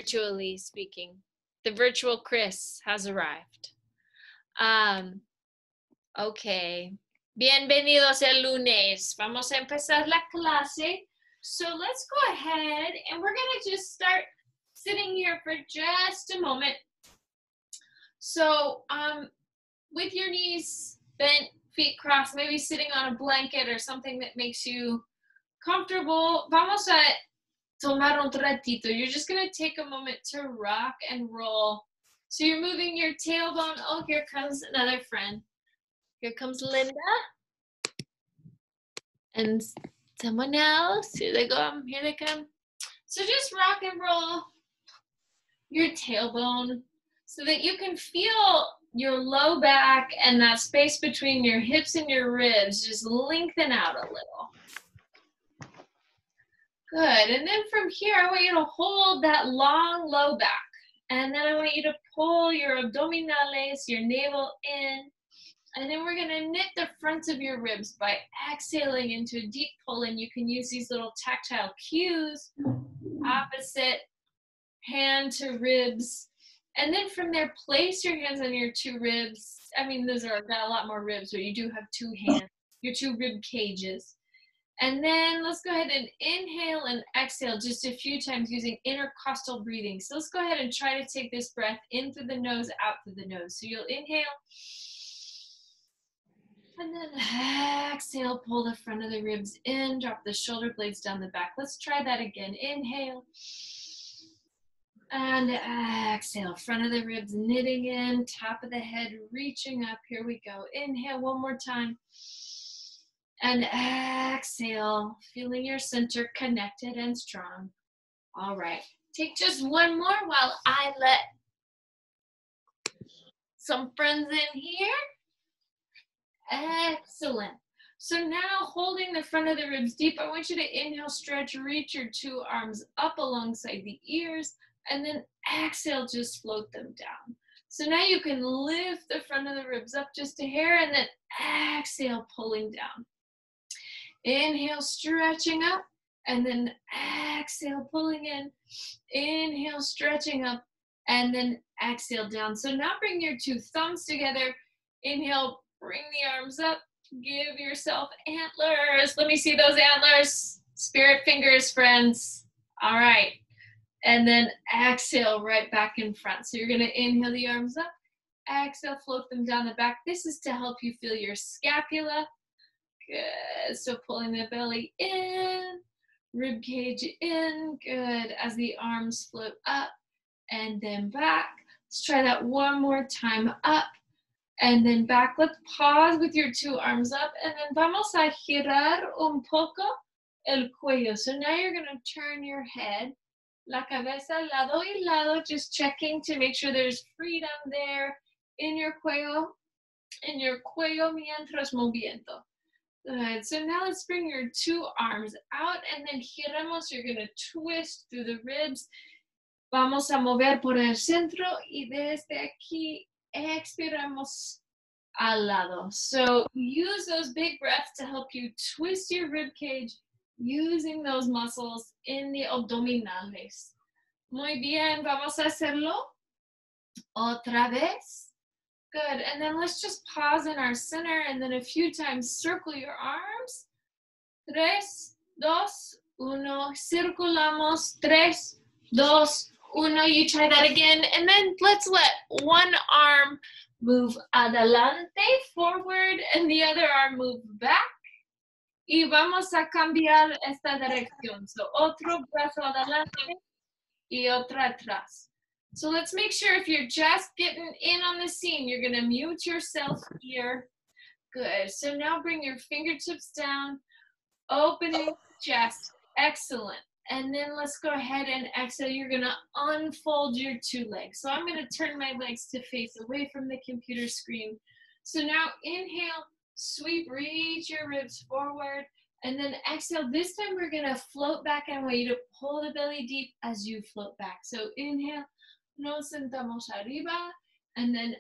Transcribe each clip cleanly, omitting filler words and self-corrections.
virtually speaking. The virtual Chris has arrived. Okay. Bienvenidos el lunes. Vamos a empezar la clase. So let's go ahead and we're going to just start sitting here for just a moment. So with your knees bent, feet crossed, maybe sitting on a blanket or something that makes you comfortable, vamos a tomar un ratito. You're just going to take a moment to rock and roll. So you're moving your tailbone. Oh, here comes another friend. Here comes Linda. And someone else. Here they come. Here they come. So just rock and roll your tailbone so that you can feel your low back and that space between your hips and your ribs just lengthen out a little. Good. And then from here, I want you to hold that long low back. And then I want you to pull your abdominales, your navel in. And then we're going to knit the fronts of your ribs by exhaling into a deep pull. And you can use these little tactile cues, opposite hand to ribs. And then from there, place your hands on your two ribs. I mean, those are got a lot more ribs, but you do have two hands, your two rib cages. And then let's go ahead and inhale and exhale just a few times using intercostal breathing. So let's go ahead and try to take this breath in through the nose, out through the nose. So you'll inhale. And then exhale, pull the front of the ribs in, drop the shoulder blades down the back. Let's try that again. Inhale. And exhale, front of the ribs knitting in, top of the head reaching up. Here we go. Inhale one more time. And exhale, feeling your center connected and strong. All right, take just one more while I let some friends in here. Excellent. So now holding the front of the ribs deep, I want you to inhale, stretch, reach your two arms up alongside the ears, and then exhale, just float them down. So now you can lift the front of the ribs up just a hair, and then exhale, pulling down. Inhale, stretching up, and then exhale, pulling in. Inhale, stretching up, and then exhale down. So now bring your two thumbs together. Inhale, bring the arms up. Give yourself antlers. Let me see those antlers. Spirit fingers, friends. All right. And then exhale right back in front. So you're going to inhale the arms up. Exhale, float them down the back. This is to help you feel your scapula. Good. So pulling the belly in, rib cage in. Good. As the arms float up and then back. Let's try that one more time. Up and then back. Let's pause with your two arms up and then vamos a girar un poco el cuello. So now you're going to turn your head, la cabeza lado y lado, just checking to make sure there's freedom there in your cuello mientras moviendo. Good. So now let's bring your two arms out and then giramos. You're going to twist through the ribs. Vamos a mover por el centro y desde aquí expiramos al lado. So use those big breaths to help you twist your rib cage using those muscles in the abdominales. Muy bien. Vamos a hacerlo otra vez. Good, and then let's just pause in our center and then a few times circle your arms. 3, 2, 1, circulamos. 3, 2, 1. You try that again, and then let's let one arm move adelante, forward, and the other arm move back. Y vamos a cambiar esta dirección. So otro brazo adelante y otra atrás. So let's make sure if you're just getting in on the scene, you're going to mute yourself here. Good. So now bring your fingertips down, opening the chest. Excellent. And then let's go ahead and exhale. You're going to unfold your two legs. So I'm going to turn my legs to face away from the computer screen. So now inhale, sweep, reach your ribs forward. And then exhale. This time we're going to float back. I want you to pull the belly deep as you float back. So inhale. Nos sentamos arriba, and then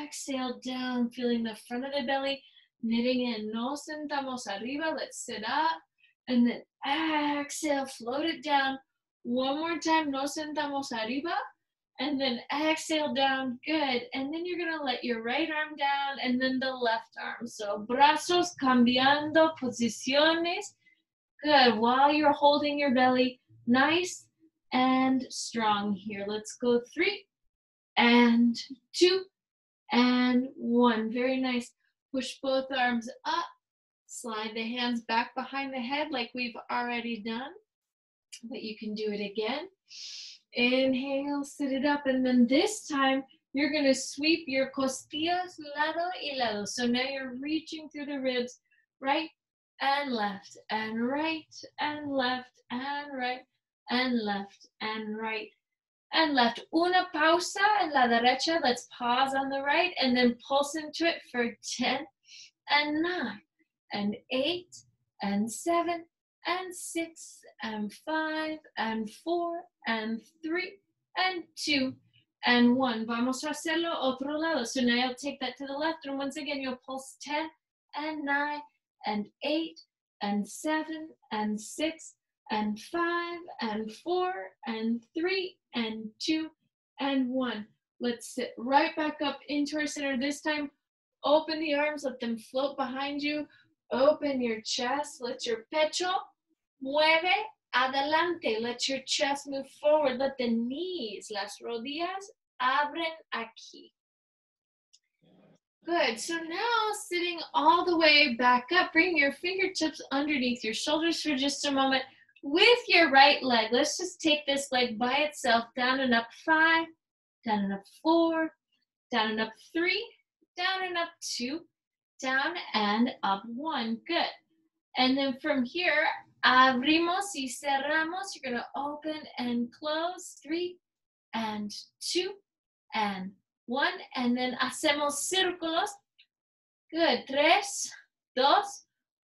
exhale down, feeling the front of the belly, knitting in. Nos sentamos arriba, let's sit up, and then exhale, float it down, One more time, nos sentamos arriba. And then exhale down, good. And then you're gonna let your right arm down and then the left arm. So brazos cambiando posiciones. Good, while you're holding your belly nice and strong here. Let's go 3 and 2 and 1. Very nice. Push both arms up. Slide the hands back behind the head like we've already done. But you can do it again. Inhale, sit it up, and then this time you're going to sweep your costillas lado y lado. So now you're reaching through the ribs, right and left, and right and left, and right and left, and right and left. Una pausa en la derecha. Let's pause on the right and then pulse into it for 10 and 9 and 8 and 7 and 6 and 5 and 4 and 3 and 2 and 1. Vamos a hacerlo otro lado. So now you'll take that to the left, and once again you'll pulse 10 and 9 and 8 and 7 and 6 and 5 and 4 and 3 and 2 and 1. Let's sit right back up into our center. This time, open the arms, let them float behind you. Open your chest, let your pecho mueve adelante. Let your chest move forward. Let the knees, las rodillas, abren aquí. Good. So now sitting all the way back up, bring your fingertips underneath your shoulders for just a moment. With your right leg, let's just take this leg by itself. Down and up 5, down and up 4, down and up 3, down and up 2, down and up 1. Good. And then from here, abrimos y cerramos. You're going to open and close. 3 and 2 and 1. And then hacemos círculos. Good. 3, 2,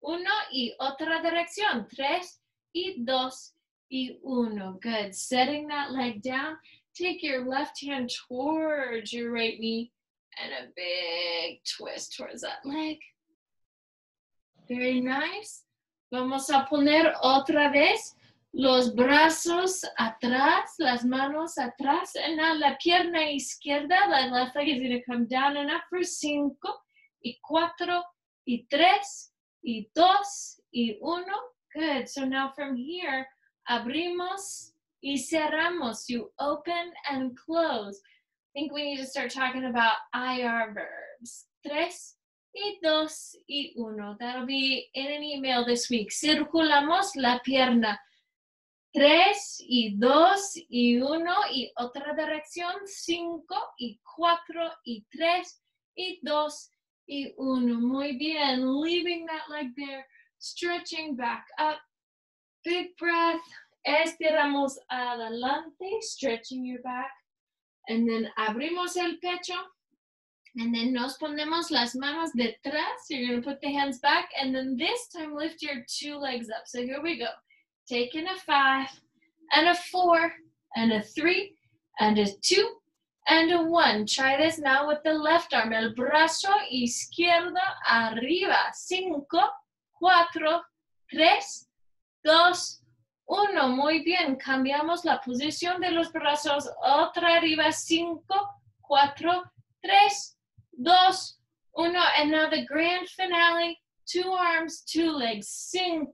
1 y otra dirección. 3 y 2 y 1. Good. Setting that leg down. Take your left hand towards your right knee and a big twist towards that leg. Very nice. Vamos a poner otra vez los brazos atrás, las manos atrás, and now la pierna izquierda, la left leg is going to come down and up for 5 y 4 y 3 y 2 y 1. Good. So now from here, abrimos y cerramos. You open and close. I think we need to start talking about IR verbs. 3 y 2 y 1. That'll be in an email this week. Circulamos la pierna. 3 y 2 y 1 y otra dirección. 5 y 4 y 3 y 2 y 1. Muy bien. Leaving that leg there. Stretching back up. Big breath. Estiramos adelante. Stretching your back. And then abrimos el pecho. And then nos ponemos las manos detrás. So you're going to put the hands back. And then this time lift your 2 legs up. So here we go. Taking a 5 and a 4 and a 3 and a 2 and a 1. Try this now with the left arm. El brazo izquierdo arriba. 5, 4, 3, 2, 1. Muy bien. Cambiamos la posición de los brazos. Otra arriba. 5, 4, 3, 2, 1. And now the grand finale. 2 arms, 2 legs. 5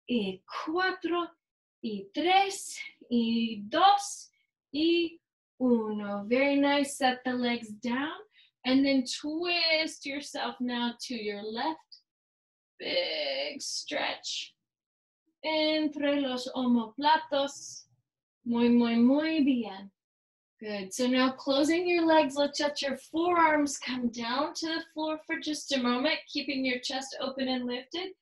y 4 y 3 y 2 y 1. Very nice. Set the legs down. And then twist yourself now to your left. Big stretch. Entre los omoplatos. Muy bien. Good. So now closing your legs, let's let your forearms come down to the floor for just a moment, keeping your chest open and lifted.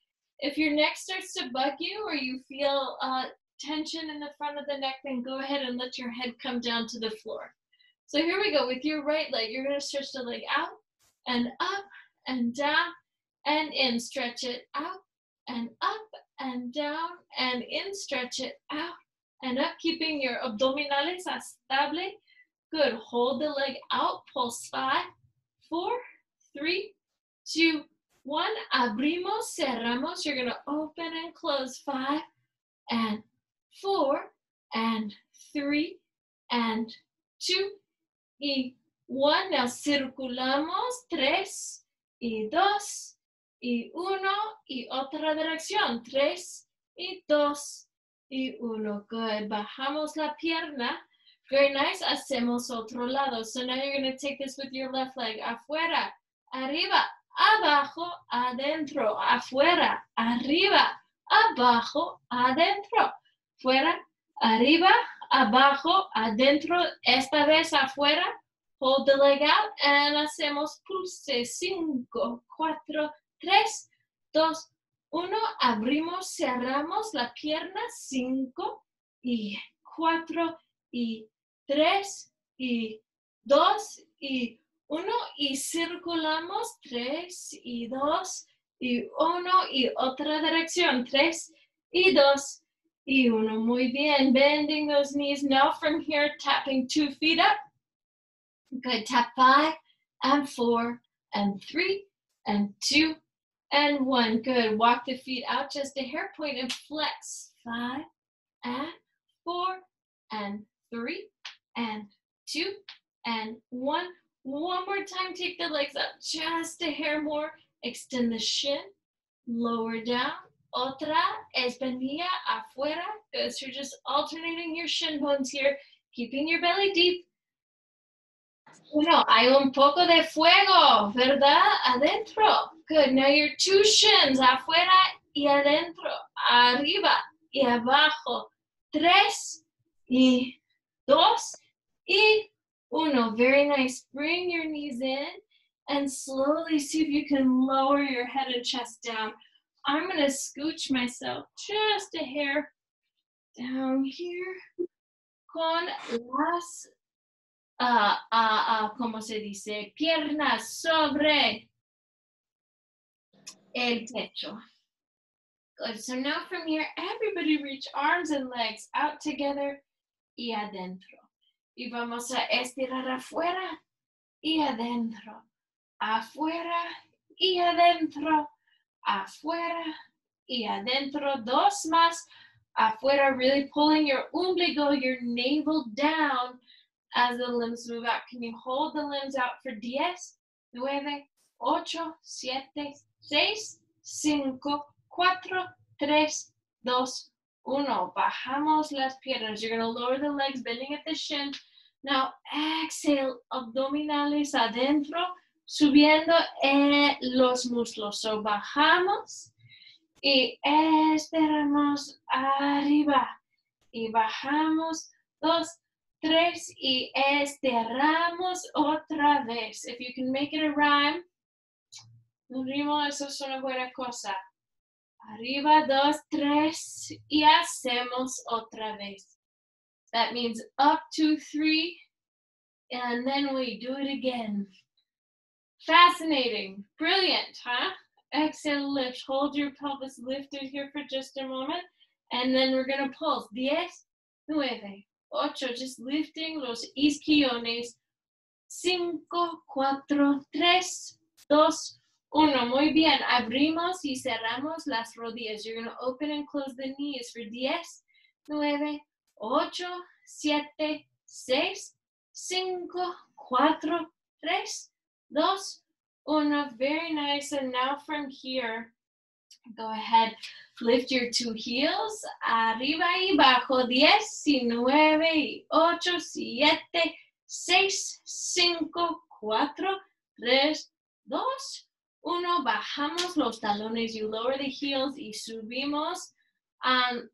If your neck starts to bug you or you feel tension in the front of the neck, then go ahead and let your head come down to the floor. So here we go. With your right leg, you're going to stretch the leg out and up and down and in. Stretch it out and up and down and in. Stretch it out and up, keeping your abdominales estable. Good. Hold the leg out. Pulse 5, 4, 3, 2, 1. Abrimos, cerramos. You're going to open and close 5 and 4 and 3, and 2, y 1. Now circulamos, 3, y 2, y 1, y otra dirección, 3, y 2, y 1. Good. Bajamos la pierna. Very nice. Hacemos otro lado. So now you're going to take this with your left leg. Afuera, arriba, abajo, adentro. Afuera, arriba, abajo, adentro. Fuera, arriba, abajo, adentro. Esta vez afuera. Hold the leg out and hacemos pulse. 5, 4, 3, 2, 1. Abrimos, cerramos la pierna. 5, y 4, y 3, y 2, y 1. Y circulamos. 3, y 2, y 1. Y otra dirección. 3, y 2, y 1. Muy bien. Bending those knees. Now from here, tapping 2 feet up. Good. Tap 5, and 4, and 3, and 2, and 1. Good. Walk the feet out just a hair point and flex. 5, and 4, and 3, and 2, and 1. One more time. Take the legs up just a hair more. Extend the shin. Lower down. Otra. Espinilla afuera. Good. So you're just alternating your shin bones here. Keeping your belly deep. Bueno, hay un poco de fuego, ¿verdad? Adentro. Good. Now your 2 shins, afuera y adentro. Arriba y abajo. 3 y 2 y 1. Very nice. Bring your knees in and slowly see if you can lower your head and chest down. I'm going to scooch myself just a hair down here con las ¿cómo se dice? Piernas sobre el techo. Good. So now from here, everybody reach arms and legs out together y adentro. Y vamos a estirar afuera y adentro. Afuera y adentro. Afuera y adentro. 2 más. Afuera, really pulling your ombligo, your navel down as the limbs move out. Can you hold the limbs out for 10, 9, 8, 7, 6, 5, 4, 3, 2, 1. Bajamos las piernas. You're going to lower the legs, bending at the shin. Now exhale, abdominales adentro, subiendo los muslos. So bajamos y estiramos arriba. Y bajamos, 2, 3, y estiramos otra vez. If you can make it a rhyme, un ritmo, eso es una buena cosa. Arriba, 2, 3, y hacemos otra vez. That means up, 2, 3, and then we do it again. Fascinating. Brilliant, huh? Exhale, lift. Hold your pelvis lifted here for just a moment, and then we're going to pulse. 10, 9, 8, just lifting los isquiones. 5, 4, 3, 2, 1. Muy bien. Abrimos y cerramos las rodillas. You're going to open and close the knees for 10, 9, 8, 7, 6, 5, 4, 3, 2, 1. Very nice. And now from here, go ahead, lift your 2 heels, arriba y abajo, 10, y 9, y 8, 7, 6, 5, 4, 3, 2, 1. Bajamos los talones, you lower the heels y subimos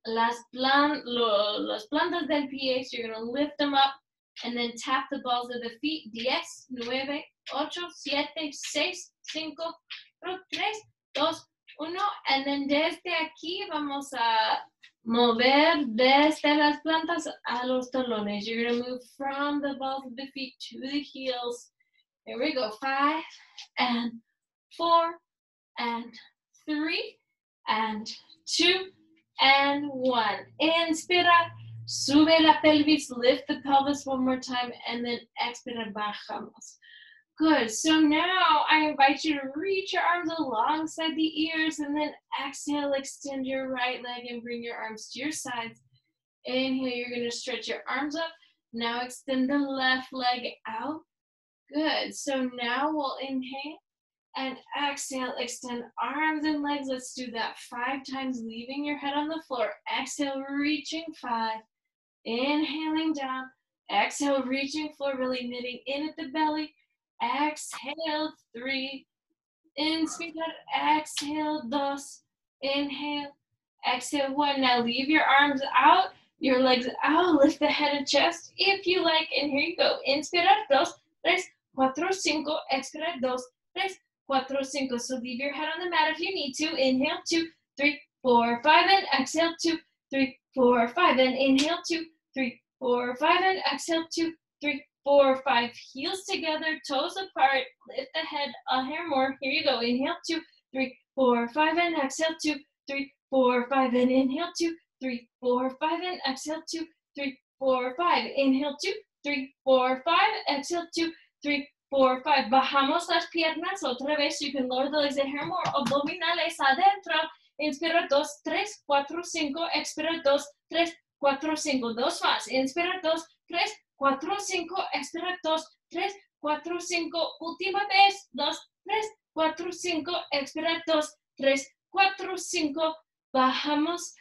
las plantas del pie. So you're going to lift them up and then tap the balls of the feet. 10, 9, 8, 7, 6, 5, 4, 3, 2, 1. And then desde aquí vamos a mover desde las plantas a los talones. You're going to move from the balls of the feet to the heels. Here we go. 5, and 4, and 3, and 2, and 1. Inspira, sube la pelvis, lift the pelvis one more time, and then expira, bajamos. Good. So now I invite you to reach your arms alongside the ears, and then exhale, extend your right leg and bring your arms to your sides. Inhale, you're going to stretch your arms up. Now extend the left leg out. Good. So now we'll inhale and exhale, extend arms and legs. Let's do that 5 times, leaving your head on the floor. Exhale, reaching 5. Inhaling down. Exhale, reaching floor, really knitting in at the belly. Exhale, 3. Inspirar, exhale, 2. Inhale, exhale, 1. Now leave your arms out, your legs out. Lift the head and chest if you like. And here you go. Inspirar, 2, 3, 4, 5. Expirar, 2, 3, 4, 5. So leave your head on the mat if you need to. Inhale, 2, 3, 4, 5. And exhale, 2, 3, 4, 5. And inhale, 2, 3, 4, 5. And exhale, 2, 3, 4, 5. Heels together, toes apart. Lift the head a hair more. Here you go. Inhale, 2, 3, 4, 5. And exhale, 2, 3, 4, 5. And inhale, 2, 3, 4, 5. And exhale, 2, 3, 4, 5. Inhale, 2, 3, 4, 5. Exhale, 2, 3, 4, 5. Bajamos las piernas otra vez. You can lower the legs a hair more. Abdominales adentro. Inspira, 2, 3, 4, 5. Expira, 2, 3, 4, 5. 2 más. Inspira, 2, 3, 4, 5. Expira, 2, 3, 4, 5. Última vez. 2, 3, 4, 5. Expira, 2, 3, 4, 5. Bajamos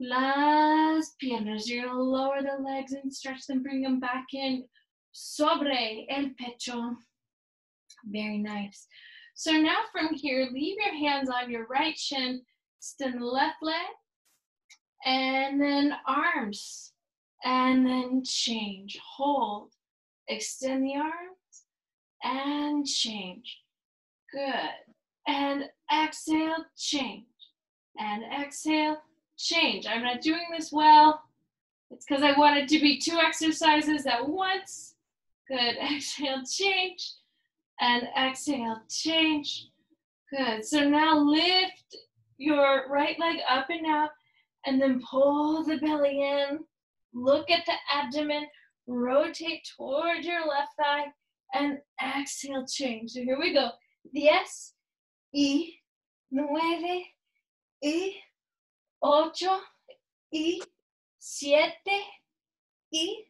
las piernas. You're going to lower the legs and stretch them. Bring them back in. Sobre el pecho. Very nice. So now from here, leave your hands on your right shin. Extend the left leg. And then arms. And then change. Hold. Extend the arms. And change. Good. And exhale, change. And exhale, change. I'm not doing this well. It's because I want it to be 2 exercises at once. Good. Exhale, change. And exhale, change. Good. So now lift your right leg up and out. And then pull the belly in. Look at the abdomen. Rotate toward your left thigh. And exhale, change. So here we go. 10, y 9, y 8, y 7, y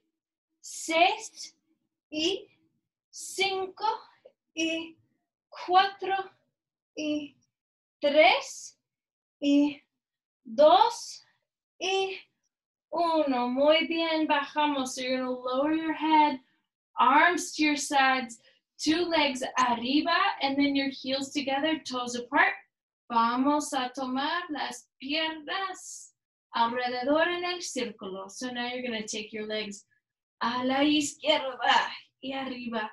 6, y 5, y 4, y 3, y 2, y 1. Muy bien, bajamos. So you're going to lower your head, arms to your sides, 2 legs arriba, and then your heels together, toes apart. Vamos a tomar las piernas alrededor en el círculo. So now you're going to take your legs a la izquierda y arriba,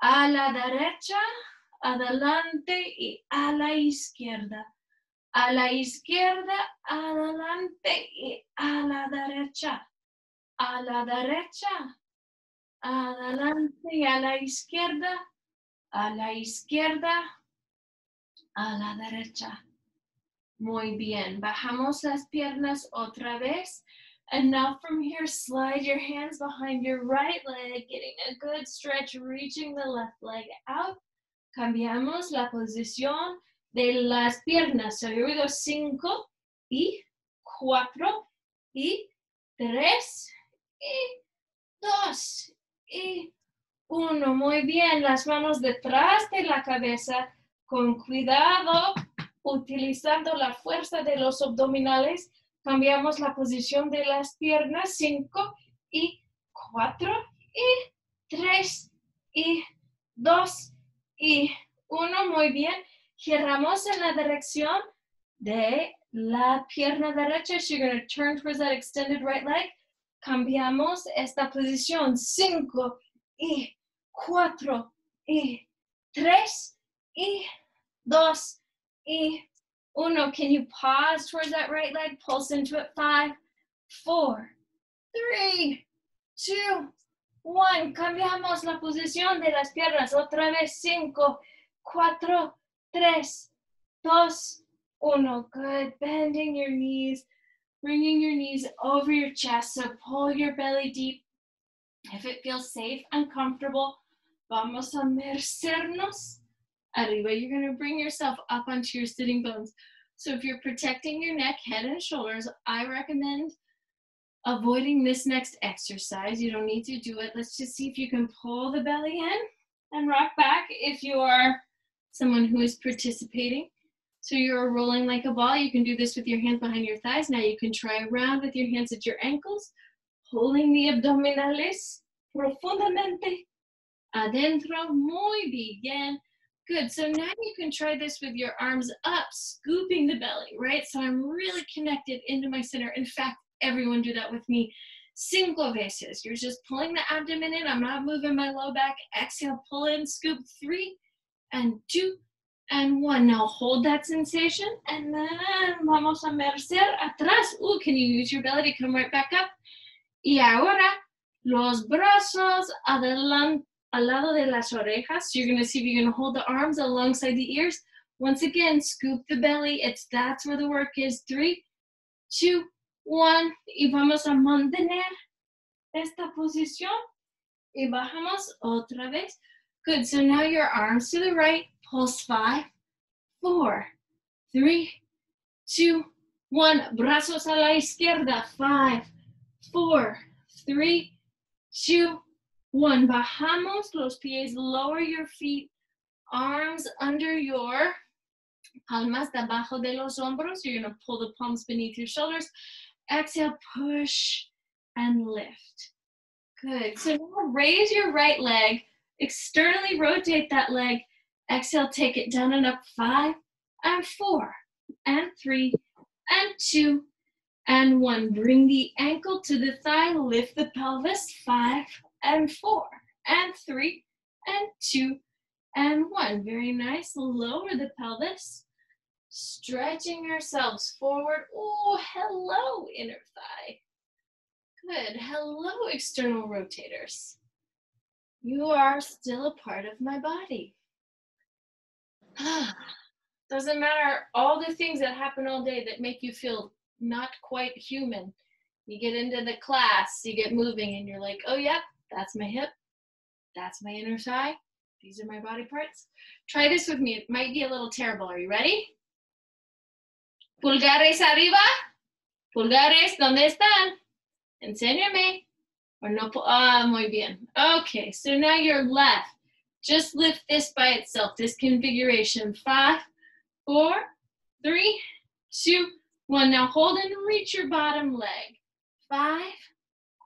a la derecha, adelante y a la izquierda. A la izquierda, adelante y a la derecha. A la derecha, adelante y a la izquierda. A la izquierda, a la derecha. Muy bien. Bajamos las piernas otra vez. And now from here, slide your hands behind your right leg, getting a good stretch, reaching the left leg out. Cambiamos la posición de las piernas. So here we go. 5, y 4, y 3, y 2, y 1. Muy bien. Las manos detrás de la cabeza. Con cuidado, utilizando la fuerza de los abdominales, cambiamos la posición de las piernas. 5, y 4, y 3, y 2, y 1. Muy bien. Giramos en la dirección de la pierna derecha. So you're going to turn towards that extended right leg. Cambiamos esta posición. 5, y 4, y 3, y 2, y 1. Can you pause towards that right leg? Pulse into it. 5, 4, 3, 2, 1. Cambiamos la posición de las piernas. Otra vez. 5, 4, 3, 2, 1. Good. Bending your knees. Bringing your knees over your chest. So pull your belly deep. If it feels safe and comfortable, vamos a mecernos arriba. You're going to bring yourself up onto your sitting bones. So if you're protecting your neck, head, and shoulders, I recommend avoiding this next exercise. You don't need to do it. Let's just see if you can pull the belly in and rock back if you are someone who is participating. So you're rolling like a ball. You can do this with your hands behind your thighs. Now you can try around with your hands at your ankles, holding the abdominales profundamente adentro. Muy bien. Good. So now you can try this with your arms up, scooping the belly, right? So I'm really connected into my center. In fact, everyone do that with me 5 veces. You're just pulling the abdomen in. I'm not moving my low back. Exhale, pull in, scoop. 3 and 2 and 1. Now hold that sensation and then vamos a mercer atrás. Ooh, can you use your belly to come right back up? Y ahora los brazos adelante, al lado de las orejas. So you're going to see if you're going to hold the arms alongside the ears. Once again, scoop the belly. That's where the work is. 3, 2, 1. Y vamos a mantener esta posición. Y bajamos otra vez. Good. So now your arms to the right. Pulse 5, 4, 3, 2, 1. Brazos a la izquierda. 5, 4, 3, 2, 1. Bajamos los pies. Lower your feet. Arms under your palmas debajo de los hombros. You're going to pull the palms beneath your shoulders. Exhale, push and lift. Good. So now raise your right leg. Externally rotate that leg. Exhale, take it down and up. 5 and 4 and 3 and 2 and 1. Bring the ankle to the thigh. Lift the pelvis. 5 and 4 and 3 and 2 and 1. Very nice. Lower the pelvis. Stretching yourselves forward. Oh, hello, inner thigh. Good. Hello, external rotators. You are still a part of my body. Doesn't matter all the things that happen all day that make you feel not quite human. You get into the class, you get moving, and you're like, oh, yep, that's my hip. That's my inner thigh. These are my body parts. Try this with me. It might be a little terrible. Are you ready? Pulgares arriba. Pulgares, ¿dónde están? Enséñame. Or no, muy bien. Okay, so now your left. Just lift this by itself, this configuration. 5, 4, 3, 2, 1. Now hold and reach your bottom leg. 5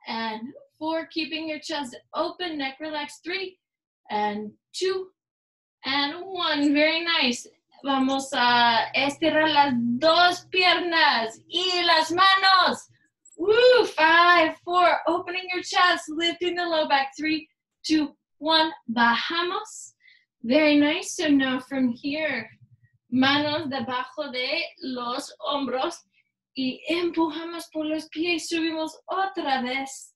and 4, keeping your chest open, neck relaxed. 3 and 2 and 1. Very nice. Vamos a estirar las dos piernas y las manos. Woo, 5, 4, opening your chest, lifting the low back. 3, 2, 1, bajamos. Very nice. So now from here, manos debajo de los hombros y empujamos por los pies. Subimos otra vez.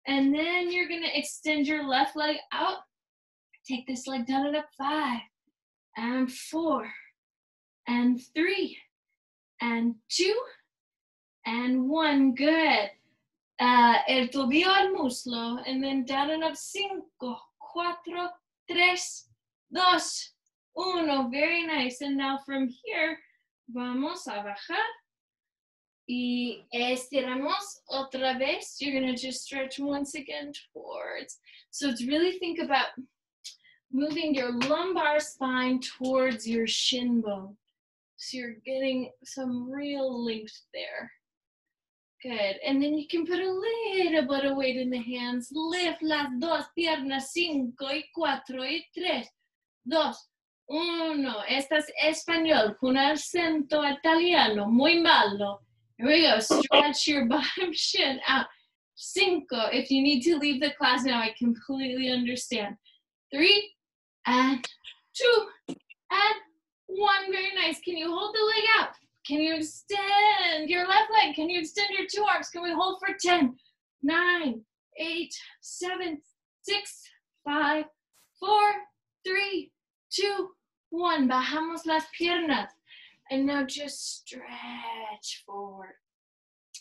And then you're going to extend your left leg out. Take this leg down and up. 5 and 4 and 3 and 2 and 1. Good. El tobillo al muslo, and then down and up. 5, 4, 3, 2, 1. Very nice. And now from here, vamos a bajar. Y estiramos otra vez. You're going to just stretch once again towards. So it's really think about moving your lumbar spine towards your shin bone. So you're getting some real length there. Good. And then you can put a little bit of weight in the hands. Lift las dos piernas. 5 y 4 y 3, 2, 1. Esta es español con acento italiano. Muy malo. Here we go. Stretch your bottom shin out. 5. If you need to leave the class now, I completely understand. 3 and 2 and 1. Very nice. Can you hold the leg out? Can you extend your left leg? Can you extend your 2 arms? Can we hold for 10, 9, 8, 7, 6, 5, 4, 3, 2, 1. Bajamos las piernas. And now just stretch forward.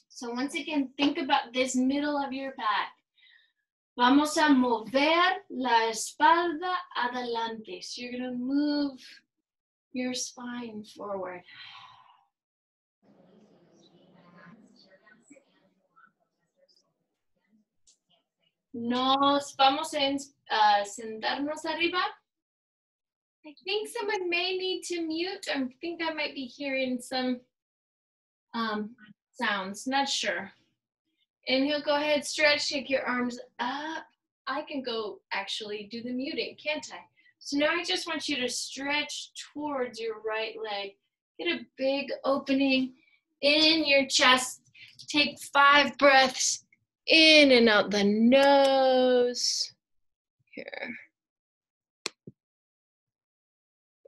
So once again, think about this middle of your back. Vamos a mover la espalda adelante. So you're going to move your spine forward. Nos vamos a sentarnos arriba. I think someone may need to mute. I think I might be hearing some sounds, not sure. Inhale, go ahead, stretch, take your arms up. I can go actually do the muting, can't I? So now I just want you to stretch towards your right leg. Get a big opening in your chest. Take 5 breaths in and out the nose. Here.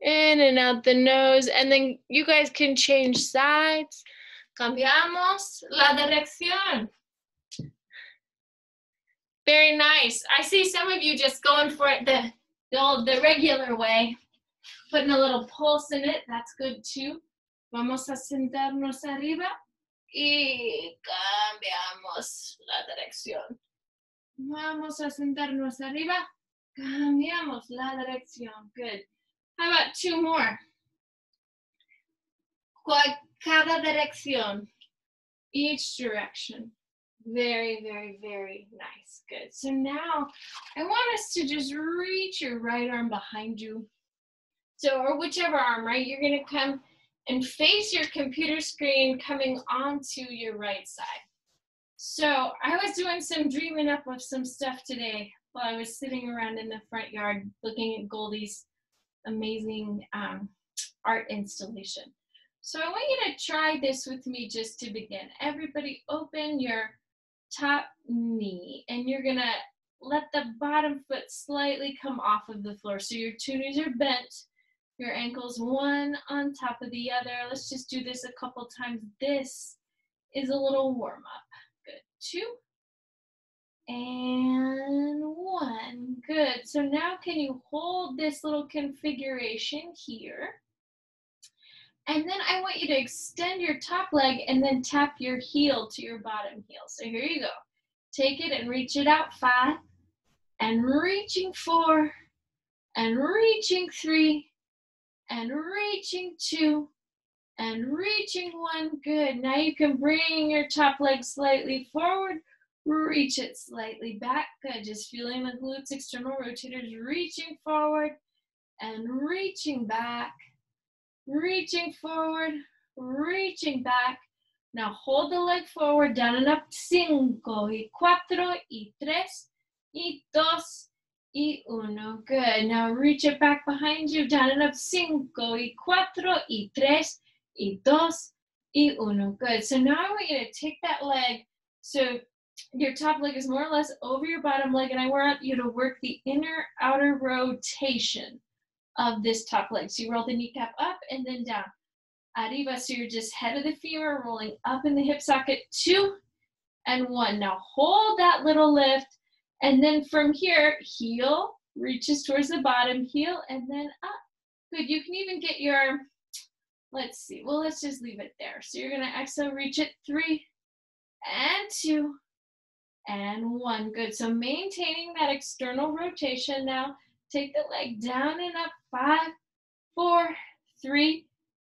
In and out the nose, and then you guys can change sides. Cambiamos la dirección. Very nice. I see some of you just going for it the regular way, putting a little pulse in it. That's good too. Vamos a sentarnos arriba y cambiamos la dirección. Vamos a sentarnos arriba, cambiamos la dirección. Good. How about 2 more? Cada dirección, each direction. Very, very, very nice. Good. So now I want us to just reach your right arm behind you. So, or whichever arm, right? You're going to come and face your computer screen coming onto your right side. So I was doing some dreaming up of some stuff today while I was sitting around in the front yard looking at Goldie's amazing art installation. So I want you to try this with me just to begin. Everybody open your top knee, and you're gonna let the bottom foot slightly come off of the floor. So your 2 knees are bent, your ankles one on top of the other. Let's just do this a couple times. This is a little warm up. Good. 2 and 1. Good. So now can you hold this little configuration here? And then I want you to extend your top leg and then tap your heel to your bottom heel. So here you go. Take it and reach it out. 5, and reaching 4, and reaching 3, and reaching 2, and reaching 1. Good. Now you can bring your top leg slightly forward, reach it slightly back. Good. Just feeling the glutes, external rotators, reaching forward and reaching back. Reaching forward, reaching back. Now hold the leg forward, down and up. 5, y 4, y 3, y 2, y 1. Good. Now reach it back behind you, down and up. 5, y 4, y 3, y 2, y 1. Good. So now I want you to take that leg. So your top leg is more or less over your bottom leg, and I want you to work the inner outer rotation of this top leg. So you roll the kneecap up and then down. Arriba, so you're just head of the femur, rolling up in the hip socket. 2 and 1. Now hold that little lift, and then from here, heel reaches towards the bottom, heel, and then up. Good. You can even get your, let's see, well, let's just leave it there. So you're gonna exhale, reach it. 3 and 2 and 1. Good. So maintaining that external rotation. Now take the leg down and up. 5, 4, 3,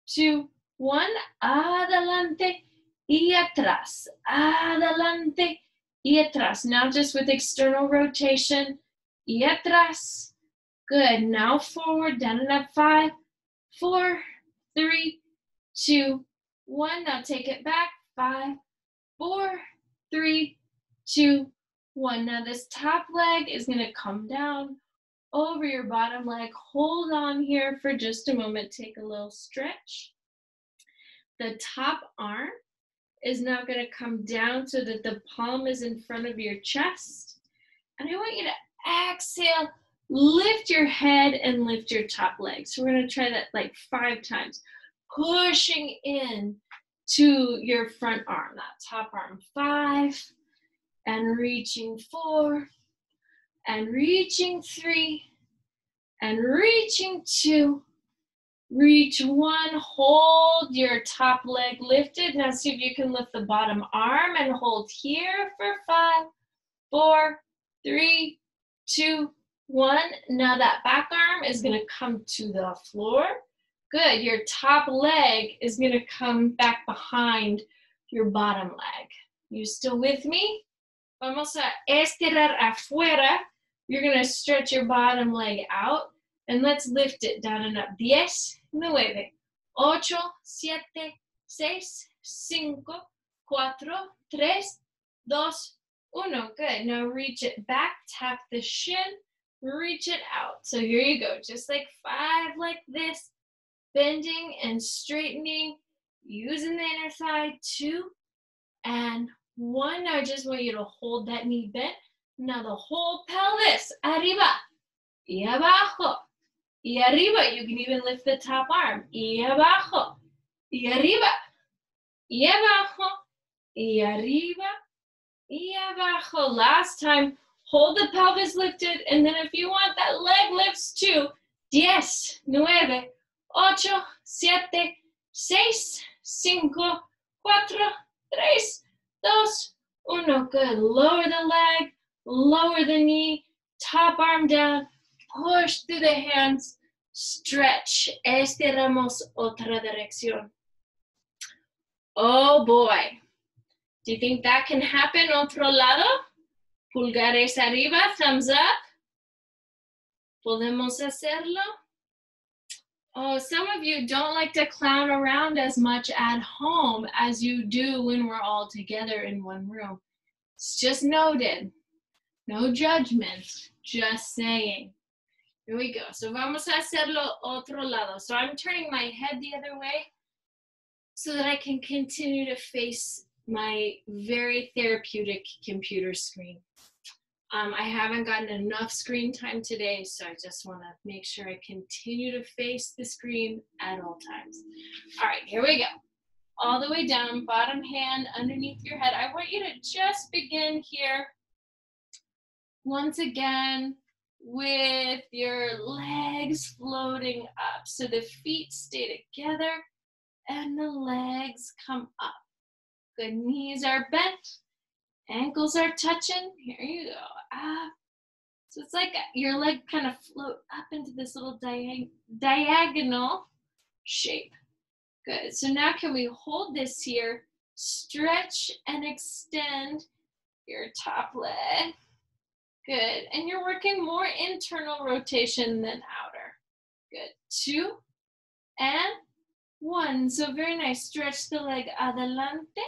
2, 1. Adelante y atrás. Adelante y atrás. Now just with external rotation. Y atrás. Good. Now forward, down and up. 5, 4, 3, 2, 1. Now take it back. 5, 4, 3, 2, 1. Now this top leg is going to come down over your bottom leg. Hold on here for just a moment. Take a little stretch. The top arm is now going to come down so that the palm is in front of your chest. And I want you to exhale, lift your head and lift your top leg. So we're going to try that like 5 times. Pushing in to your front arm, that top arm. 5, and reaching 4, and reaching 3, and reaching 2, reach 1, hold your top leg lifted. Now see if you can lift the bottom arm and hold here for 5, 4, 3, 2, 1. Now that back arm is gonna come to the floor. Good, your top leg is gonna come back behind your bottom leg. You still with me? Vamos a estirar afuera. You're going to stretch your bottom leg out. And let's lift it down and up. 10, 9, 8, 7, 6, 5, 4, 3, 2, 1. Good. Now reach it back. Tap the shin. Reach it out. So here you go. Just like 5 like this. Bending and straightening. Using the inner thigh. 2 and 1. Now I just want you to hold that knee bent. Now the whole pelvis. Arriba. Y abajo. Y arriba. You can even lift the top arm. Y abajo. Y arriba. Y abajo. Y arriba. Y abajo. Last time. Hold the pelvis lifted. And then if you want that leg lifts too. 10, 9, 8, 7, 6, 5, 4, 3, 2, 1. Good. Lower the leg. Lower the knee. Top arm down. Push through the hands. Stretch. Estiramos otra dirección. Oh boy. Do you think that can happen otro lado? Pulgares arriba, thumbs up. ¿Podemos hacerlo? Oh, some of you don't like to clown around as much at home as you do when we're all together in one room. It's just noted. No judgment, just saying. Here we go. So vamos a hacerlo otro lado. So I'm turning my head the other way so that I can continue to face my very therapeutic computer screen. I haven't gotten enough screen time today, so I just want to make sure I continue to face the screen at all times. All right, here we go. All the way down, bottom hand underneath your head. I want you to just begin here once again with your legs floating up. So the feet stay together and the legs come up. Good, knees are bent. Ankles are touching. Here you go. Up. So it's like your leg kind of float up into this little diagonal shape. Good. So now can we hold this here? Stretch and extend your top leg. Good. And you're working more internal rotation than outer. Good. 2 and 1. So very nice. Stretch the leg adelante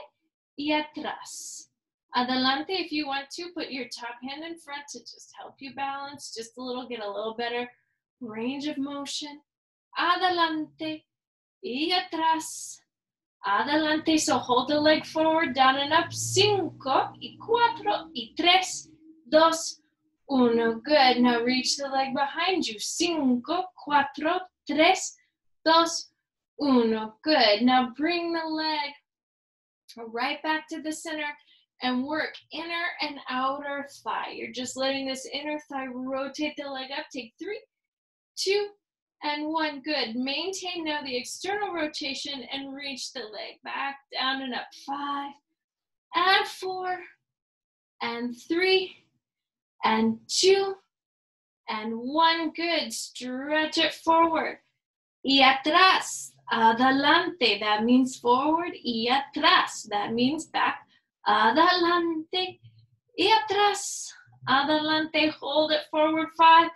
y atrás. Adelante, if you want to, put your top hand in front to just help you balance, just a little, get a little better range of motion. Adelante y atrás. Adelante, so hold the leg forward, down and up. 5 y 4 y 3, 2, 1. Good. Now reach the leg behind you. 5, 4, 3, 2, 1. Good. Now bring the leg right back to the center and work inner and outer thigh. You're just letting this inner thigh rotate the leg up. Take 3, 2, and 1. Good. Maintain now the external rotation and reach the leg back, down and up. 5, and 4, and 3, and 2, and 1. Good. Stretch it forward. Y atrás. Adelante. That means forward. Y atrás. That means back. Adelante y atrás. Adelante. Hold it forward. 5,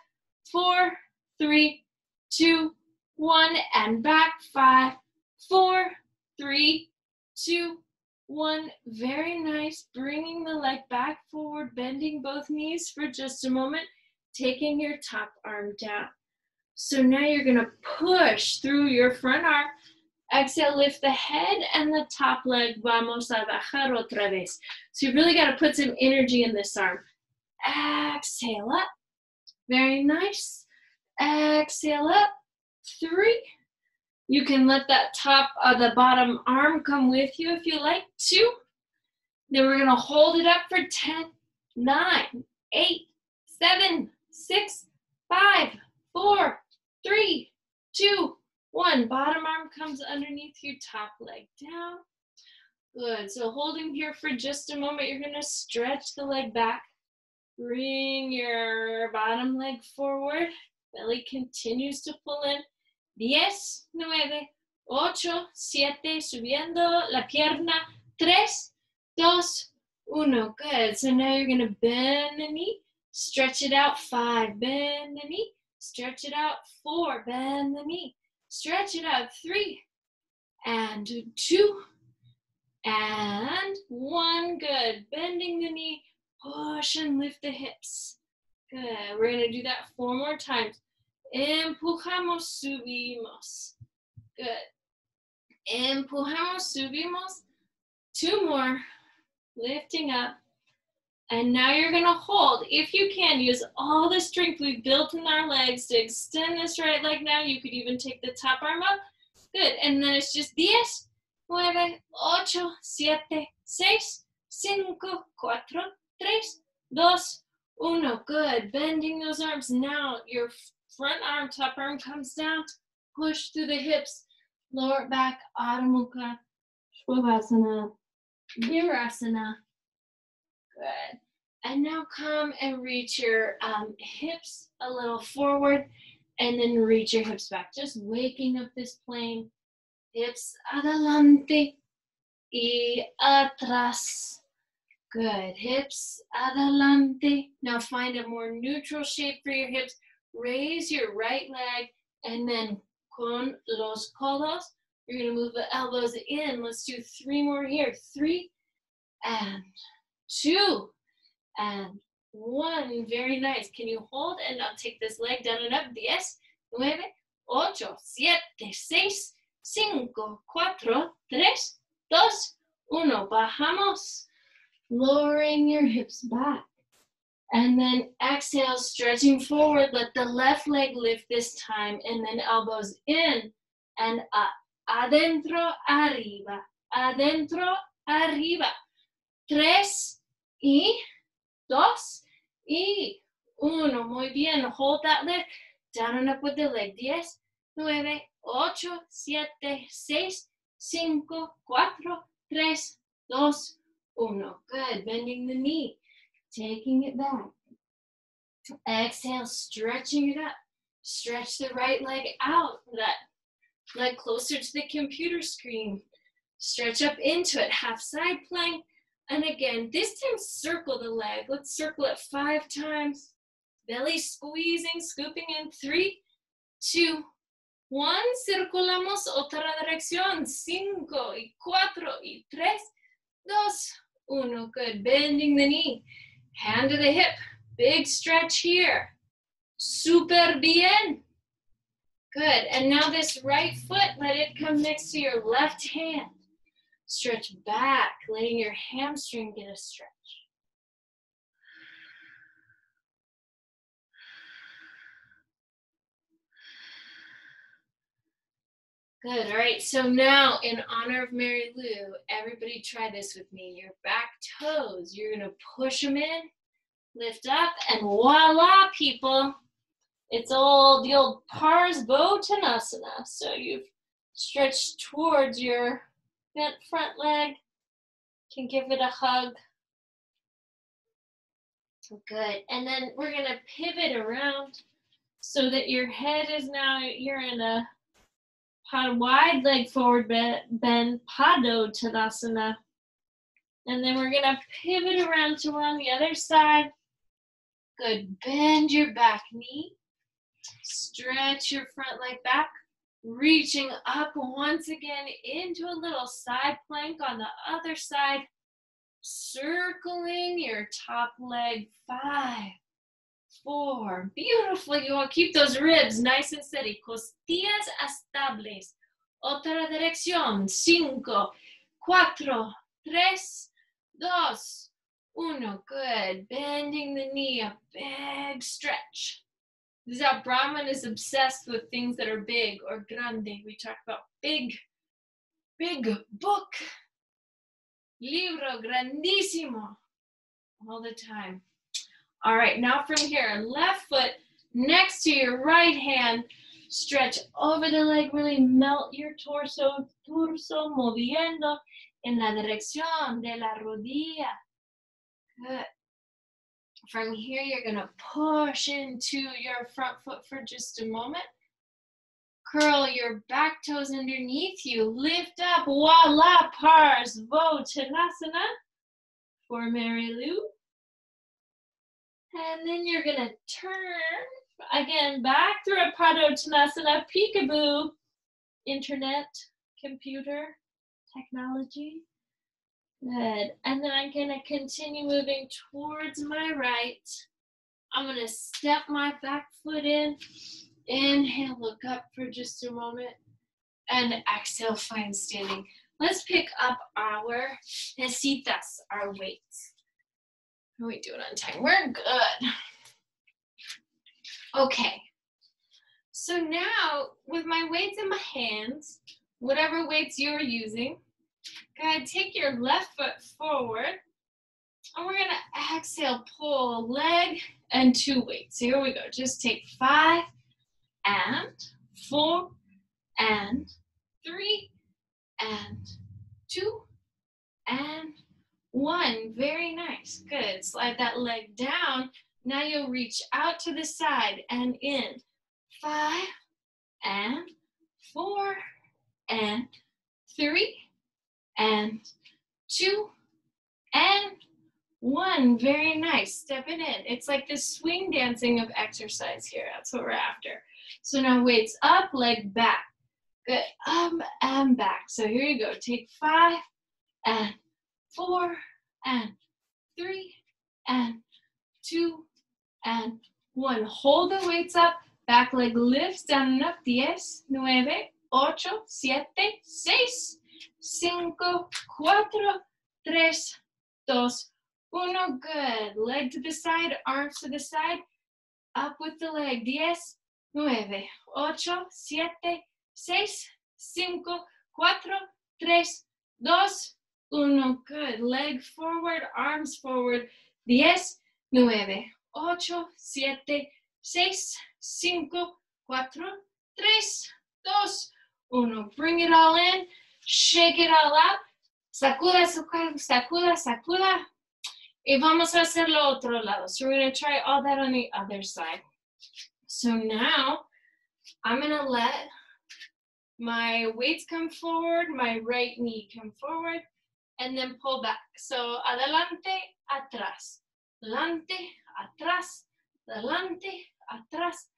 4, 3, 2, 1, and back. 5, 4, 3, 2, 1. Very nice. Bringing the leg back forward, bending both knees for just a moment, taking your top arm down. So now you're going to push through your front arm. Exhale, lift the head and the top leg. Vamos a bajar otra vez. So you really got to put some energy in this arm. Exhale up. Very nice. Exhale up. 3. You can let that the bottom arm come with you if you like. 2. Then we're going to hold it up for 10, 9, 8, 7, 6, 5, 4, 3, 2, 1. Bottom arm comes underneath your top leg down. Good. So holding here for just a moment, you're going to stretch the leg back. Bring your bottom leg forward. Belly continues to pull in. 10, 9, 8, 7, subiendo la pierna. 3, 2, Uno, good. So now you're gonna bend the knee, stretch it out, 5, bend the knee, stretch it out, 4, bend the knee, stretch it out, 3, and 2, and 1, good. Bending the knee, push and lift the hips. Good, we're gonna do that 4 more times. Empujamos, subimos. Good. Empujamos, subimos. 2 more. Lifting up. And now you're gonna hold. If you can, use all the strength we've built in our legs to extend this right leg now. You could even take the top arm up. Good, and then it's just 10, 9, 8, 7, 6, 5, 4, 3, 2, 1. Good, bending those arms. Now your front arm, top arm comes down. Push through the hips. Lower it back, Adho Mukha, Shavasana, Virasana. Good. And now come and reach your hips a little forward and then reach your hips back. Just waking up this plane. Hips adelante y atrás. Good. Hips adelante. Now find a more neutral shape for your hips. Raise your right leg and then con los codos. You're going to move the elbows in. Let's do 3 more here. 3 and 2 and 1. Very nice. Can you hold? And I'll take this leg down and up. 10, 9, 8, 7, 6, 5, 4, 3, 2, 1. Bajamos. Lowering your hips back. And then exhale, stretching forward. Let the left leg lift this time. And then elbows in and up. Adentro, arriba. Adentro, arriba. 3 y 2 y 1. Muy bien. Hold that leg. Down and up with the leg. 10, 9, 8, 7, 6, 5, 4, 3, 2, 1. Good. Bending the knee. Taking it back. Exhale, stretching it up. Stretch the right leg out. That leg closer to the computer screen. Stretch up into it. Half side plank. And again, this time circle the leg. Let's circle it 5 times. Belly squeezing, scooping in. 3, 2, 1. Circulamos otra dirección. 5 y 4 y 3, 2, 1. Good. Bending the knee. Hand to the hip. Big stretch here. Super bien. Good. And now this right foot, let it come next to your left hand. Stretch back, letting your hamstring get a stretch. Good. All right. So now, in honor of Mary Lou, everybody try this with me. Your back toes, you're going to push them in, lift up, and voila, people. It's the old Pars Bhotanasana. So you've stretched towards your bent front leg. Can give it a hug. Good. And then we're going to pivot around so that your head is now, you're in a wide leg forward bend, Padottanasana. And then we're going to pivot around to on the other side. Good. Bend your back knee. Stretch your front leg back. Reaching up once again into a little side plank on the other side. Circling your top leg. 5, 4. Beautiful. You want to keep those ribs nice and steady. Costillas estables. Otra dirección. 5, 4, 3, 2, 1. Good. Bending the knee. A big stretch. Brahman is obsessed with things that are big or grande. We talk about big book. Libro grandísimo. All the time. All right, now from here, left foot next to your right hand. Stretch over the leg, really melt your torso, moviendo en la dirección de la rodilla. Good. From here, you're going to push into your front foot for just a moment. Curl your back toes underneath you. Lift up. Voila, Pars Bhotanasana. for Mary Lou. And then you're gonna turn again back through a Padottanasana, peekaboo, internet, computer, technology. Good. And then I'm gonna continue moving towards my right. I'm gonna step my back foot in. Inhale, look up for just a moment. And exhale, find standing. Let's pick up our pesitas, our weights. How are we doing on time? We're good. Okay. So now, with my weights in my hands, whatever weights you're using, go ahead, take your left foot forward, and we're gonna exhale, pull a leg and 2 weights. So here we go. Just take 5 and 4 and 3 and 2 and 1. Very nice. Good. Slide that leg down. Now you'll reach out to the side and in. 5 and 4 and 3 and 2 and 1. Very nice. Stepping in. It's like the swing dancing of exercise here. That's what we're after. So now weights up, leg back. Good. Up and back. So here you go. Take 5 and 4 and 3 and 2 and 1. Hold the weights up. Back leg lifts down and up. 10, 9, 8, 7, 6, 5, 4, 3, 2, 1. Good. Leg to the side, arms to the side. Up with the leg. 10, 9, 8, 7, 6, 5, 4, 3, 2, 1. Good. Leg forward, arms forward. 10, 9, 8, 7, 6, 5, 4, 3, 2, 1. Bring it all in. Shake it all out. Sacuda, sacuda, sacuda, sacuda. Y vamos a hacer lo otro lado. So we're going to try all that on the other side. So now I'm going to let my weights come forward, my right knee come forward, and then pull back. So adelante, atrás. Adelante, atrás. Adelante, atrás.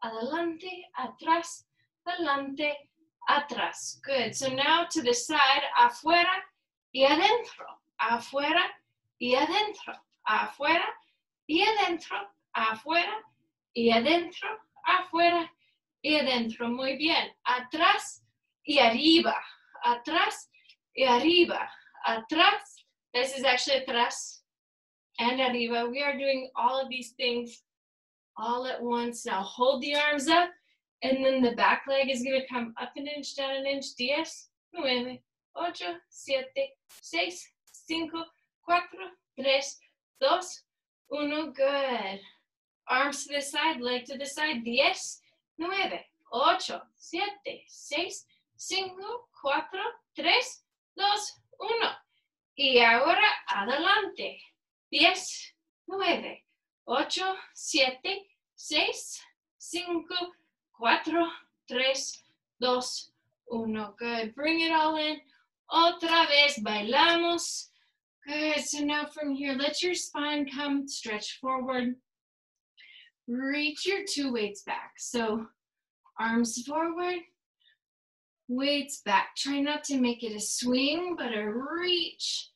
Adelante, atrás. Adelante, atrás. Good. So now to the side, afuera y adentro. Afuera y adentro. Afuera y adentro. Afuera y adentro. Afuera y adentro. Muy bien. Atrás y arriba. Atrás y arriba. Atrás. This is actually atrás and arriba. We are doing all of these things all at once. Now hold the arms up, and then the back leg is going to come up an inch, down an inch. 10, 9, 8, 7, 6, 5, 4, 3, 2, 1. Good. Arms to the side, leg to the side. 10, 9, 8, 7, 6, 5, 4, 3, 2, 1. Y ahora adelante. 10, 9, 8, 7, 6, 5, 4, 3, 2, 1. Good. Bring it all in. Otra vez bailamos. Good. So now from here, let your spine come stretch forward. Reach your 2 weights back. So arms forward, weights back. Try not to make it a swing, but a reach.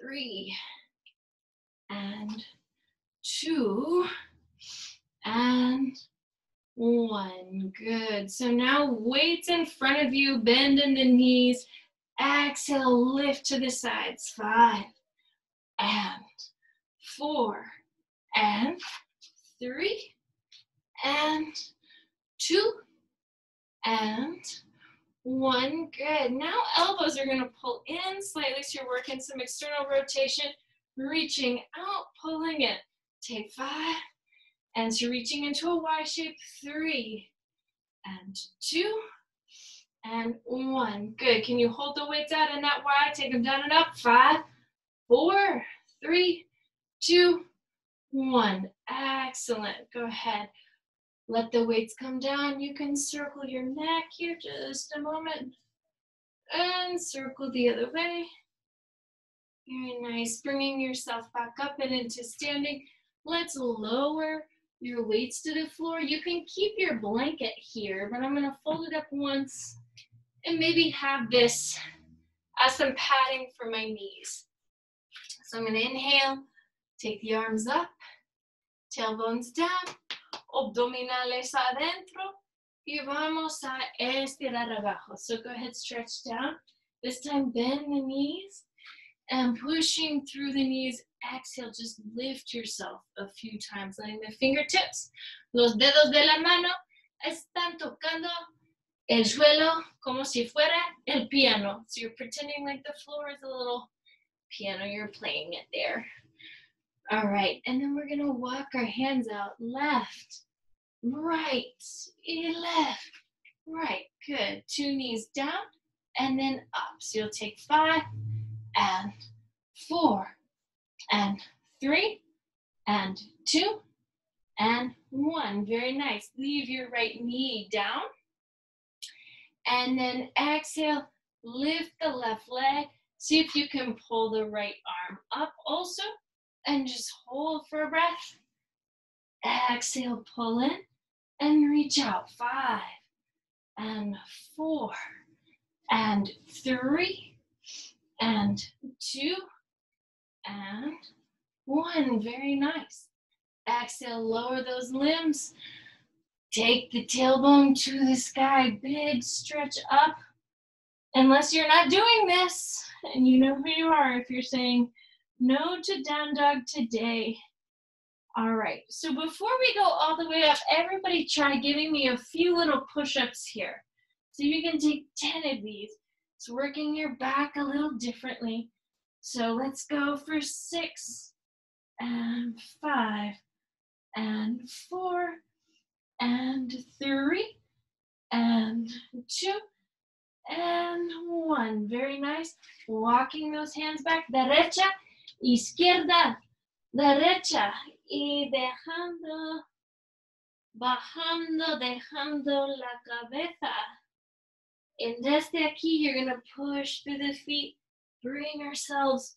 3 and 2 and 1. Good. So now weights in front of you, bend in the knees. Exhale, lift to the sides. 5 and 4 and 3 and 2 and 1. Good. Now elbows are going to pull in slightly, so you're working some external rotation, reaching out, pulling in. Take 5, and so reaching into a Y shape. 3 and 2 and 1. Good. Can you hold the weights out in that Y? Take them down and up. 5, 4, 3, 2, 1. Excellent. Go ahead. Let the weights come down. You can circle your neck here just a moment. And circle the other way. Very nice. Bringing yourself back up and into standing. Let's lower your weights to the floor. You can keep your blanket here, but I'm going to fold it up once and maybe have this as some padding for my knees. So I'm going to inhale, take the arms up, tailbones down, abdominales adentro, y vamos a estirar abajo. So go ahead, stretch down. This time bend the knees and pushing through the knees. Exhale, just lift yourself a few times, letting the fingertips, los dedos de la mano están tocando el suelo como si fuera el piano. So you're pretending like the floor is a little piano, you're playing it there. All right, and then we're gonna walk our hands out, left, right, left, right, good. 2 knees down and then up. So you'll take 5 and 4 and 3 and 2 and 1. Very nice. Leave your right knee down. And then exhale, lift the left leg. See if you can pull the right arm up also. And just hold for a breath. Exhale, pull in and reach out. 5 and 4 and 3 and 2 and 1. Very nice. Exhale, lower those limbs. Take the tailbone to the sky. Big stretch up. Unless you're not doing this, and you know who you are if you're saying no to down dog today. All right, so before we go all the way up, everybody try giving me a few little push-ups here. So you can take 10 of these. It's working your back a little differently. So let's go for 6 and 5 and 4 and 3 and 2 and 1. Very nice. Walking those hands back. Derecha, izquierda, derecha. Y dejando, bajando, dejando la cabeza. And desde aquí, you're going to push through the feet. Bring ourselves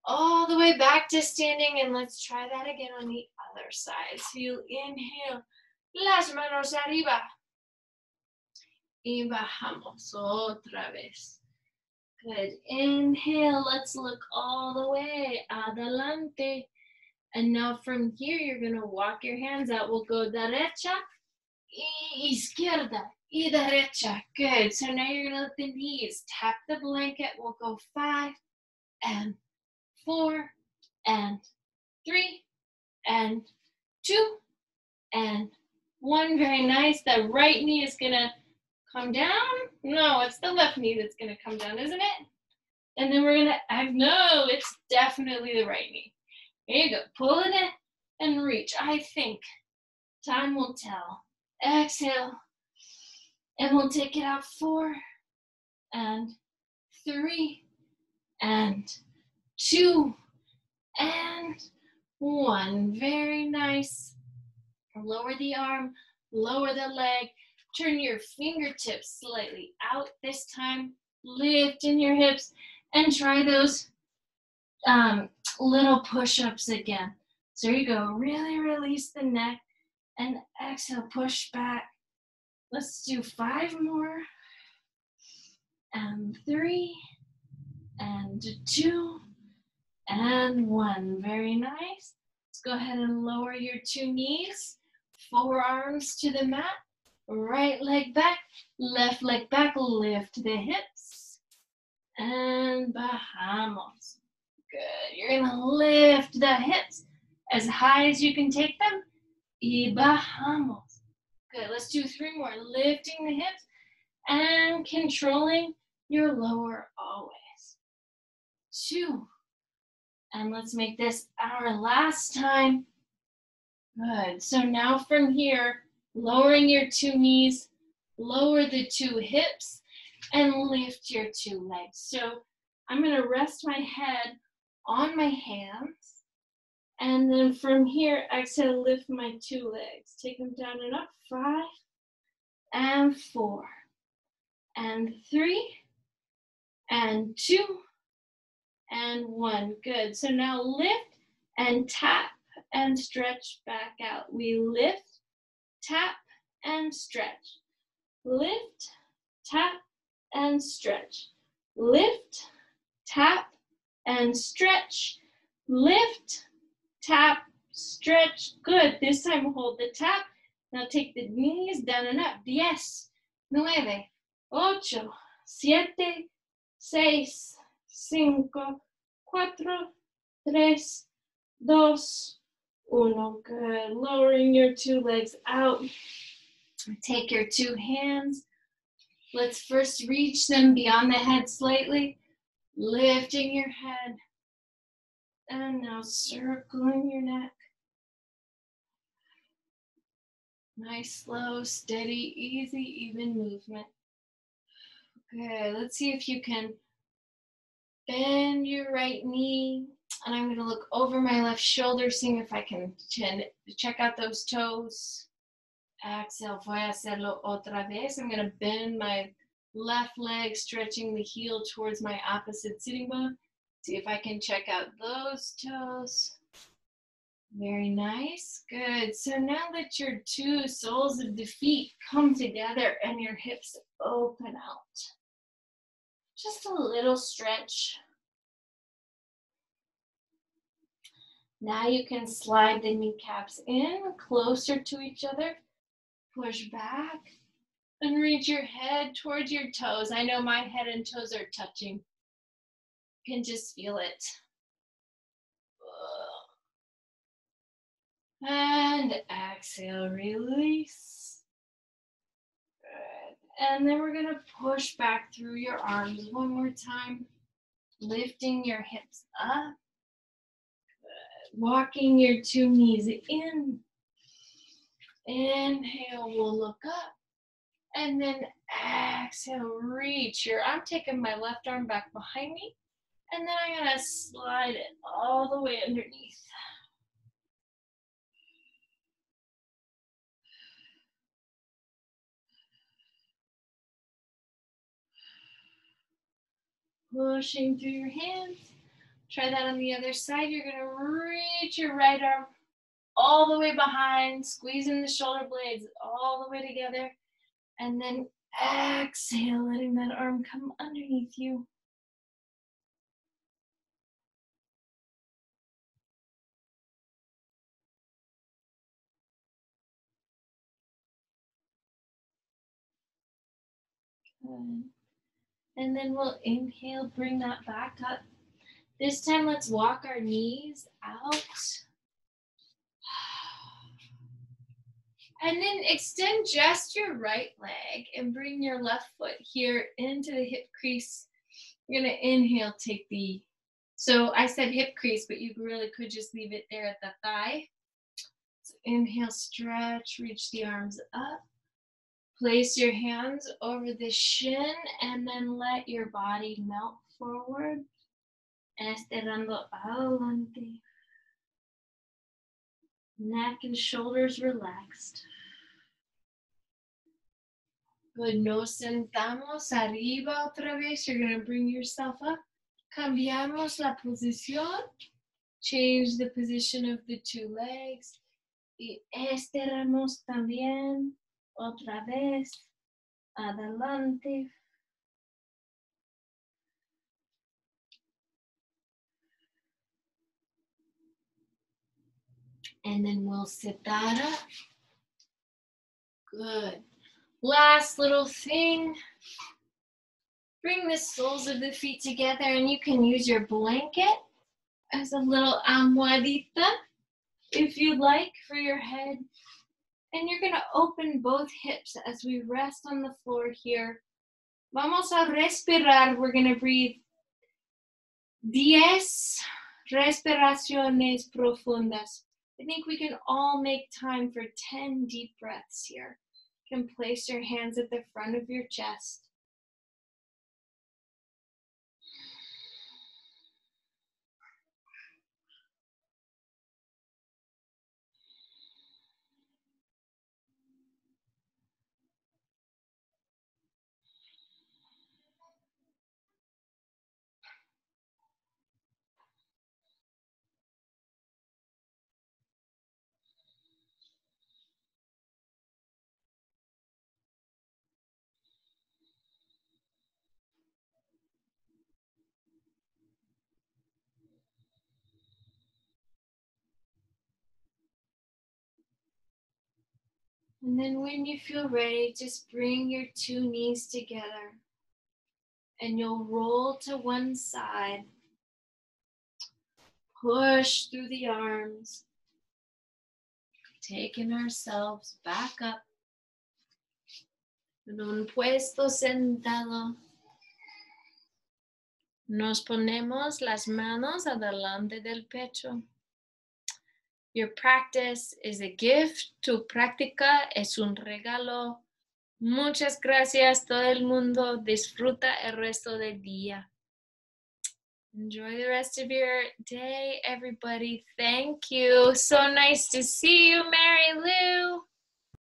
all the way back to standing. And let's try that again on the other side. So you inhale, las manos arriba. Y bajamos otra vez. Good. Inhale. Let's look all the way. Adelante. And now from here, you're going to walk your hands out. We'll go derecha, y izquierda, y derecha. Good. So now you're going to let the knees tap the blanket. We'll go 5 and 4 and 3 and 2 and 1. Very nice. The right knee is going to come down. No, it's the left knee that's going to come down, isn't it? And then we're going to, no, it's definitely the right knee. There you go. Pull it in and reach. I think time will tell. Exhale. And we'll take it out. 4 and 3 and 2 and 1. Very nice. Lower the arm, lower the leg. Turn your fingertips slightly out this time. Lift in your hips and try those little push-ups again. So here you go. Really release the neck and exhale, push back. Let's do 5 more. And 3 and 2 and 1. Very nice. Let's go ahead and lower your 2 knees. Forearms to the mat. Right leg back, left leg back. Lift the hips. And bajamos. Good. You're going to lift the hips as high as you can take them. Y bajamos. Good. Let's do 3 more. Lifting the hips and controlling your lower always. 2. And let's make this our last time. Good. So now from here, lowering your 2 knees, lower the 2 hips, and lift your 2 legs. So I'm going to rest my head on my hands. And then from here, exhale, lift my 2 legs. Take them down and up. 5 and 4 and 3 and 2 and 1. Good. So now lift and tap and stretch back out. We lift, tap, and stretch. Lift, tap, and stretch. Lift, tap, and stretch. Lift, tap, stretch. Good. This time hold the tap. Now take the knees down and up. 10, 9, 8, 7, 6, 5, 4, 3, 2, 1. Good. Lowering your 2 legs out. Take your 2 hands. Let's first reach them beyond the head slightly. Lifting your head. And now circling your neck. Nice, slow, steady, easy, even movement. Good. Let's see if you can bend your right knee. And I'm going to look over my left shoulder, seeing if I can check out those toes. Exhale, voy a hacerlo otra vez. I'm going to bend my left leg, stretching the heel towards my opposite sitting bone. See if I can check out those toes. Very nice. Good. So now let your 2 soles of the feet come together and your hips open out. Just a little stretch. Now you can slide the kneecaps in closer to each other. Push back and reach your head towards your toes. I know my head and toes are touching. You can just feel it. And exhale, release. Good. And then we're gonna push back through your arms one more time. Lifting your hips up. Good. Walking your 2 knees in. Inhale, we'll look up. And then exhale, reach your, I'm taking my left arm back behind me. And then I'm gonna slide it all the way underneath. Pushing through your hands. Try that on the other side. You're gonna reach your right arm all the way behind, squeezing the shoulder blades all the way together. And then exhale, letting that arm come underneath you. Good. And then we'll inhale, bring that back up. This time, let's walk our knees out. And then extend just your right leg and bring your left foot here into the hip crease. You're gonna inhale, take the, so I said hip crease, but you really could just leave it there at the thigh. So inhale, stretch, reach the arms up. Place your hands over the shin and then let your body melt forward. Estirando adelante. Neck and shoulders relaxed. Good. Nos sentamos arriba otra vez. You're going to bring yourself up. Cambiamos la posición. Change the position of the 2 legs. Y estiramos también. Otra vez. Adelante. And then we'll sit that up. Good. Last little thing. Bring the soles of the feet together and you can use your blanket as a little almohadita if you'd like for your head. And you're going to open both hips as we rest on the floor here. Vamos a respirar. We're going to breathe 10 respiraciones profundas. I think we can all make time for 10 deep breaths here. You can place your hands at the front of your chest. And then when you feel ready, just bring your two knees together and you'll roll to one side. Push through the arms, taking ourselves back up en un puesto sentado. Nos ponemos las manos adelante del pecho. Your practice is a gift. Tu práctica es un regalo. Muchas gracias todo el mundo. Disfruta el resto del día. Enjoy the rest of your day, everybody. Thank you. So nice to see you, Mary Lou.